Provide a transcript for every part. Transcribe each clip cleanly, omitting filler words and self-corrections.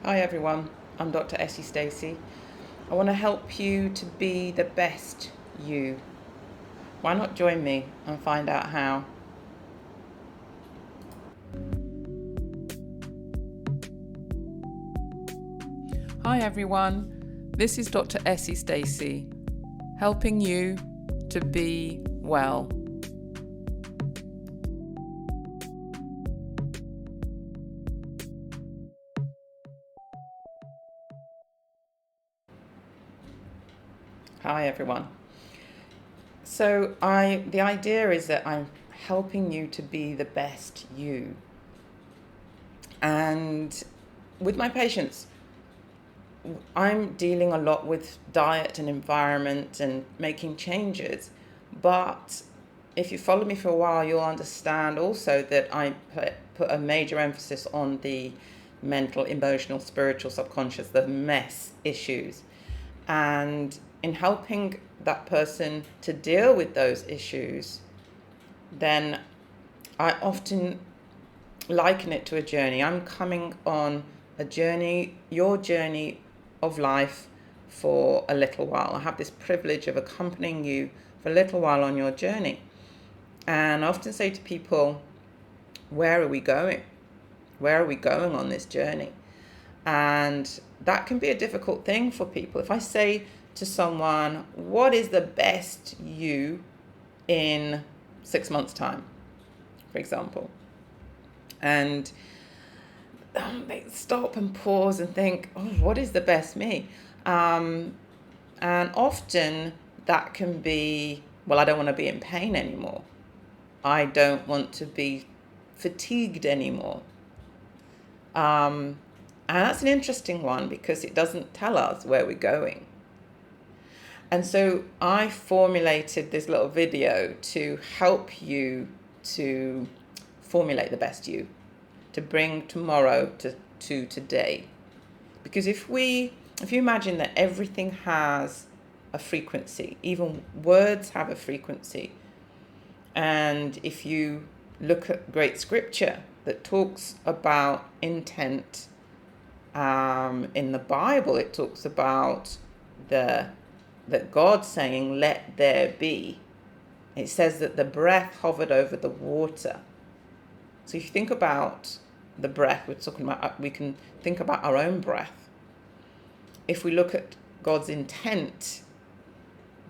Hi everyone, I'm Dr. Essie Stacey. I want to help you to be the best you. Why not join me and find out how? Hi everyone, this is Dr. Essie Stacey, helping you to be well. Hi everyone. The idea is that I'm helping you to be the best you. And with my patients, I'm dealing a lot with diet and environment and making changes. But if you follow me for a while, you'll understand also that I put a major emphasis on the mental, emotional, spiritual, subconscious, the mess issues. And in helping that person to deal with those issues, then I often liken it to a journey. I'm coming on a journey, your journey of life for a little while. I have this privilege of accompanying you for a little while on your journey. And I often say to people, where are we going? Where are we going on this journey? And that can be a difficult thing for people. If I say to someone, what is the best you in 6 months' time, for example? And they stop and pause and think, oh, what is the best me? And often that can be, well, I don't want to be in pain anymore. I don't want to be fatigued anymore. And that's an interesting one because it doesn't tell us where we're going. And so I formulated this little video to help you to formulate the best you, to bring tomorrow to today. Because if you imagine that everything has a frequency, even words have a frequency. And if you look at great scripture that talks about intent, in the Bible, it talks about that God saying, let there be. It says that the breath hovered over the water. So if you think about the breath, we can think about our own breath. If we look at God's intent,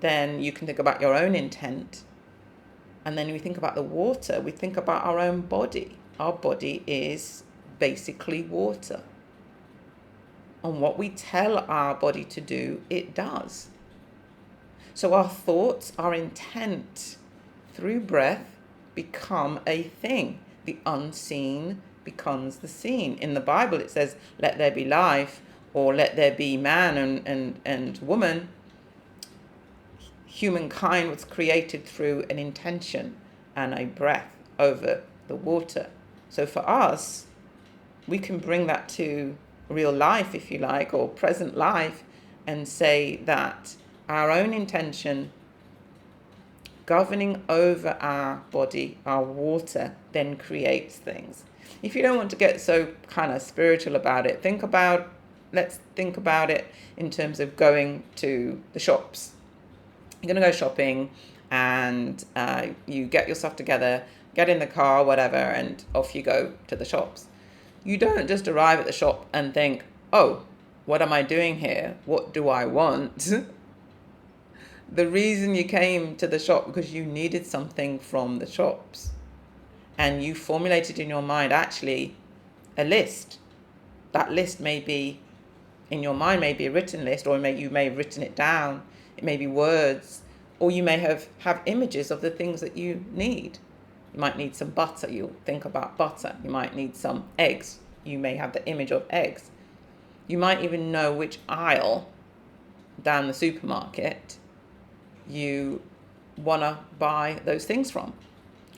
then you can think about your own intent. And then we think about the water, we think about our own body. Our body is basically water. And what we tell our body to do, it does. So our thoughts, our intent through breath become a thing. The unseen becomes the seen. In the Bible it says, let there be life, or let there be man and woman. Humankind was created through an intention and a breath over the water. So for us, we can bring that to real life, if you like, or present life, and say that our own intention governing over our body, our water, then creates things. If you don't want to get so kind of spiritual about it, let's think about it in terms of going to the shops. You're going to go shopping and you get yourself together, get in the car, whatever, and off you go to the shops. You don't just arrive at the shop and think, oh, what am I doing here? What do I want? The reason you came to the shop because you needed something from the shops. And you formulated in your mind actually a list. That list may be, in your mind, may be a written list, or you may have written it down. It may be words, or you may have images of the things that you need. You might need some butter, you'll think about butter. You might need some eggs, you may have the image of eggs. You might even know which aisle down the supermarket you want to buy those things from.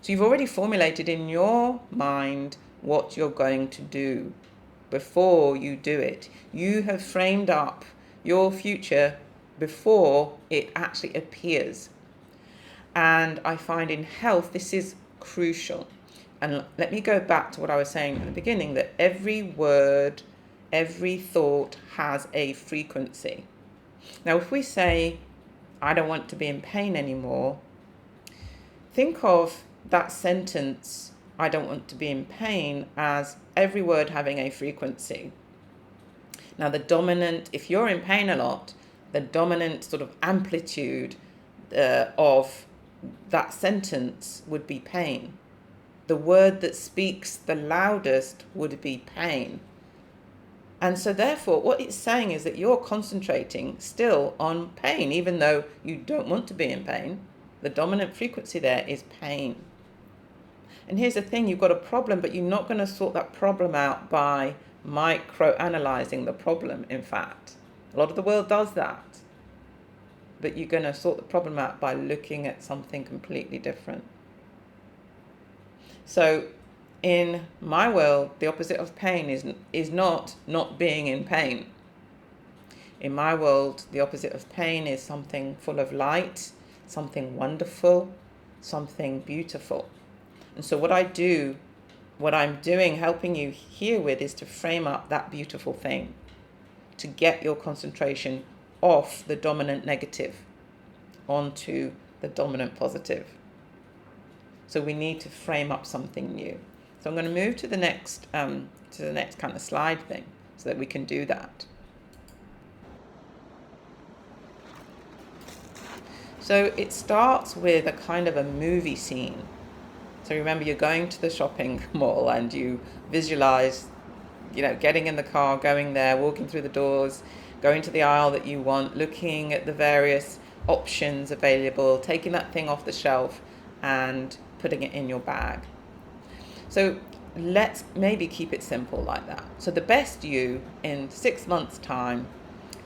So you've already formulated in your mind what you're going to do before you do it. You have framed up your future before it actually appears. And I find in health, this is crucial. And let me go back to what I was saying at the beginning, that every word, Every thought has a frequency. Now, if we say, I don't want to be in pain anymore, think of that sentence, I don't want to be in pain, as every word having a frequency. Now, the dominant, if you're in pain a lot, the dominant sort of amplitude of that sentence would be pain. The word that speaks the loudest would be pain. And so therefore, what it's saying is that you're concentrating still on pain, even though you don't want to be in pain. The dominant frequency there is pain. And here's the thing, you've got a problem, but you're not going to sort that problem out by micro-analyzing the problem, in fact. A lot of the world does that. But you're going to sort the problem out by looking at something completely different. So in my world, the opposite of pain is not being in pain. In my world, the opposite of pain is something full of light, something wonderful, something beautiful. And so what I'm doing, helping you here with, is to frame up that beautiful thing, to get your concentration off the dominant negative onto the dominant positive. So we need to frame up something new. So I'm going to move to the next kind of slide thing so that we can do that. So it starts with a kind of a movie scene. So remember, you're going to the shopping mall and you visualize, getting in the car, going there, walking through the doors, going to the aisle that you want, looking at the various options available, taking that thing off the shelf and putting it in your bag. So let's maybe keep it simple like that. So the best you in 6 months' time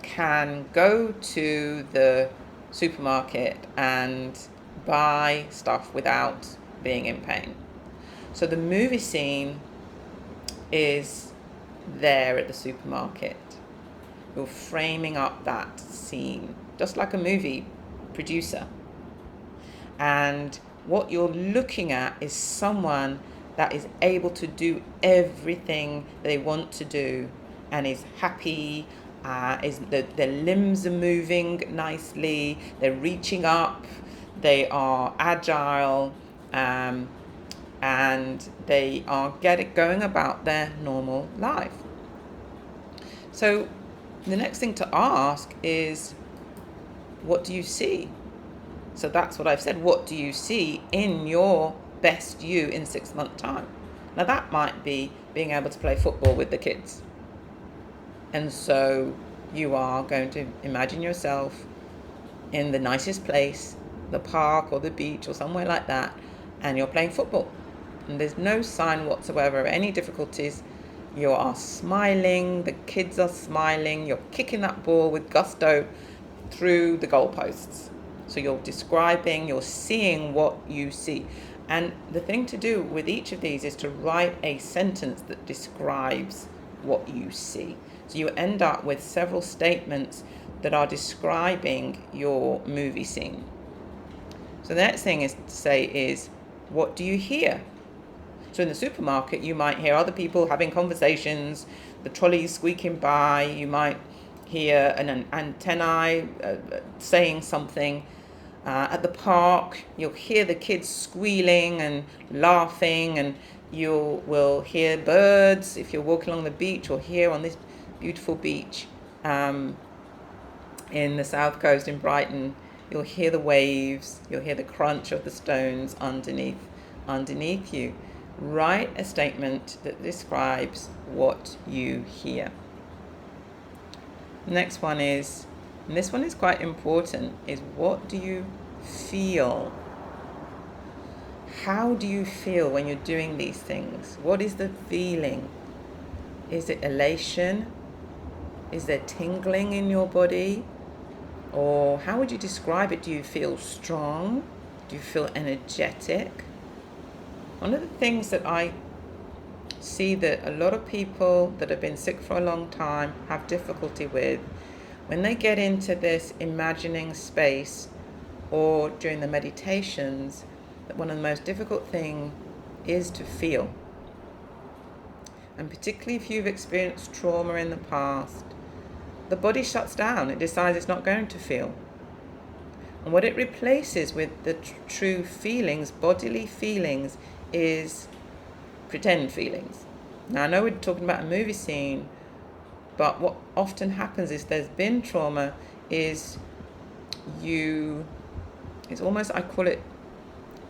can go to the supermarket and buy stuff without being in pain. So the movie scene is there at the supermarket. You're framing up that scene, just like a movie producer. And what you're looking at is someone that is able to do everything they want to do and is happy, their limbs are moving nicely, they're reaching up, they are agile, and they are going about their normal life. So the next thing to ask is, what do you see? So that's what I've said. What do you see in your best you in 6 months' time? Now that might be being able to play football with the kids. And so you are going to imagine yourself in the nicest place, the park or the beach or somewhere like that, and you're playing football. And there's no sign whatsoever of any difficulties. You are smiling, the kids are smiling, you're kicking that ball with gusto through the goalposts. So you're describing, you're seeing what you see. And the thing to do with each of these is to write a sentence that describes what you see. So you end up with several statements that are describing your movie scene. So the next thing is to say is, what do you hear? So in the supermarket, you might hear other people having conversations, the trolleys squeaking by, you might hear an antennae saying something. At the park, you'll hear the kids squealing and laughing, and you will hear birds. If you're walking along the beach, or here on this beautiful beach in the south coast in Brighton, you'll hear the waves, you'll hear the crunch of the stones underneath you. Write a statement that describes what you hear. The next one is, and this one is quite important, is what do you feel? How do you feel when you're doing these things? What is the feeling? Is it elation? Is there tingling in your body? Or how would you describe it? Do you feel strong? Do you feel energetic? One of the things that I see that a lot of people that have been sick for a long time have difficulty with, when they get into this imagining space or during the meditations, that one of the most difficult things is to feel. and particularly if you've experienced trauma in the past, the body shuts down. It decides it's not going to feel. And what it replaces with the true feelings, bodily feelings, is pretend feelings. Now, I know we're talking about a movie scene, but what often happens is there's been trauma is it's almost, I call it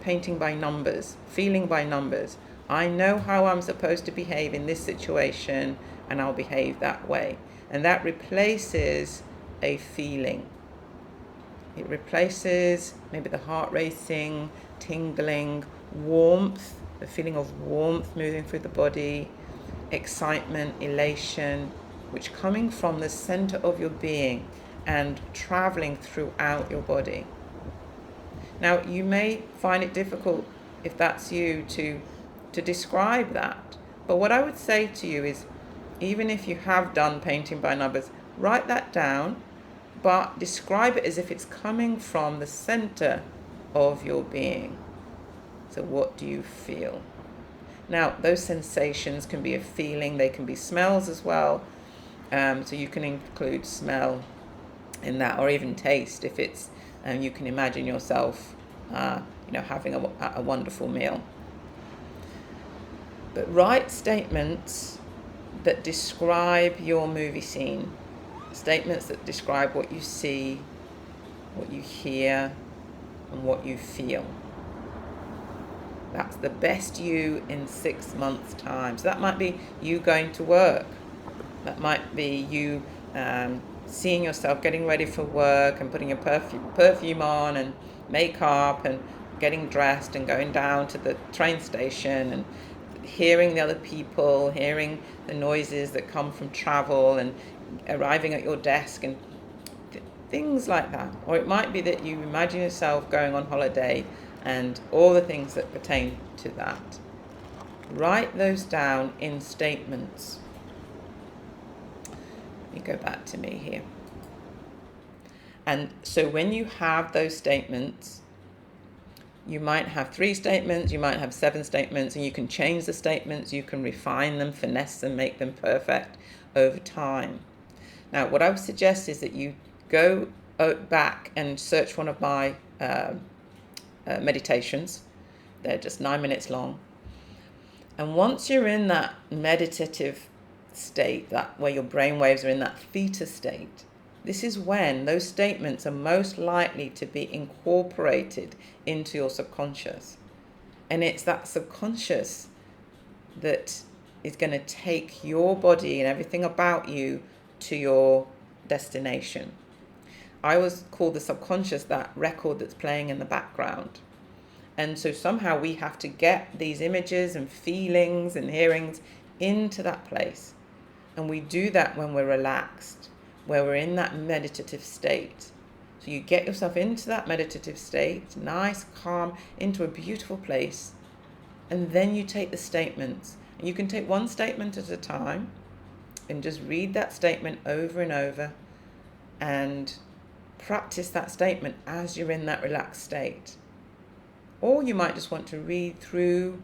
painting by numbers, feeling by numbers. I know how I'm supposed to behave in this situation, and I'll behave that way. And that replaces a feeling. It replaces maybe the heart racing, tingling, warmth, the feeling of warmth moving through the body, excitement, elation, which coming from the center of your being and traveling throughout your body. Now, you may find it difficult, if that's you, to describe that. But what I would say to you is, even if you have done painting by numbers, write that down, but describe it as if it's coming from the center of your being. So what do you feel? Now, those sensations can be a feeling, they can be smells as well. So you can include smell in that, or even taste if it's, you can imagine yourself, having a wonderful meal. But write statements that describe your movie scene, statements that describe what you see, what you hear, and what you feel. That's the best you in 6 months' time. So that might be you going to work. That might be you seeing yourself getting ready for work and putting your perfume on and makeup and getting dressed and going down to the train station and hearing the other people, hearing the noises that come from travel and arriving at your desk and things like that. Or it might be that you imagine yourself going on holiday and all the things that pertain to that. Write those down in statements. Let me go back to me here. And so when you have those statements, you might have 3 statements, you might have 7 statements, and you can change the statements, you can refine them, finesse them, make them perfect over time. Now, what I would suggest is that you go back and search one of my meditations. They're just 9 minutes long. And once you're in that meditative state, that where your brain waves are in that theta state, this is when those statements are most likely to be incorporated into your subconscious. And it's that subconscious that is going to take your body and everything about you to your destination. I always call the subconscious that record that's playing in the background. And so somehow we have to get these images and feelings and hearings into that place. And we do that when we're relaxed, where we're in that meditative state. So you get yourself into that meditative state, nice, calm, into a beautiful place. And then you take the statements. And you can take one statement at a time and just read that statement over and over and practice that statement as you're in that relaxed state. Or you might just want to read through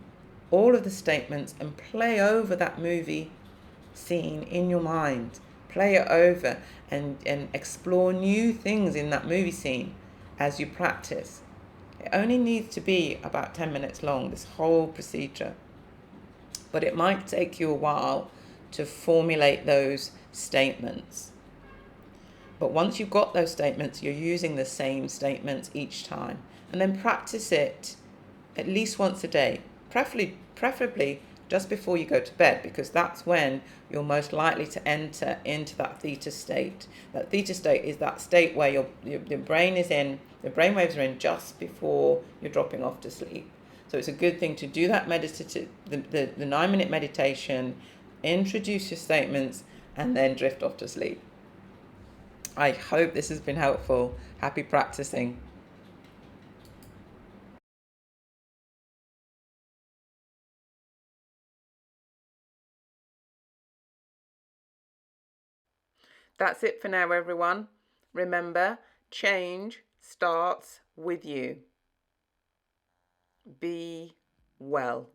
all of the statements and play over that movie scene in your mind. Play it over and explore new things in that movie scene as you practice. It only needs to be about 10 minutes long, this whole procedure. But it might take you a while to formulate those statements. But once you've got those statements, you're using the same statements each time. And then practice it at least once a day, preferably just before you go to bed, because that's when you're most likely to enter into that theta state. That theta state is that state where your brain is in, the brainwaves are in just before you're dropping off to sleep. So it's a good thing to do that meditative, the 9-minute meditation, introduce your statements, and then drift off to sleep. I hope this has been helpful. Happy practicing. That's it for now, everyone. Remember, change starts with you. Be well.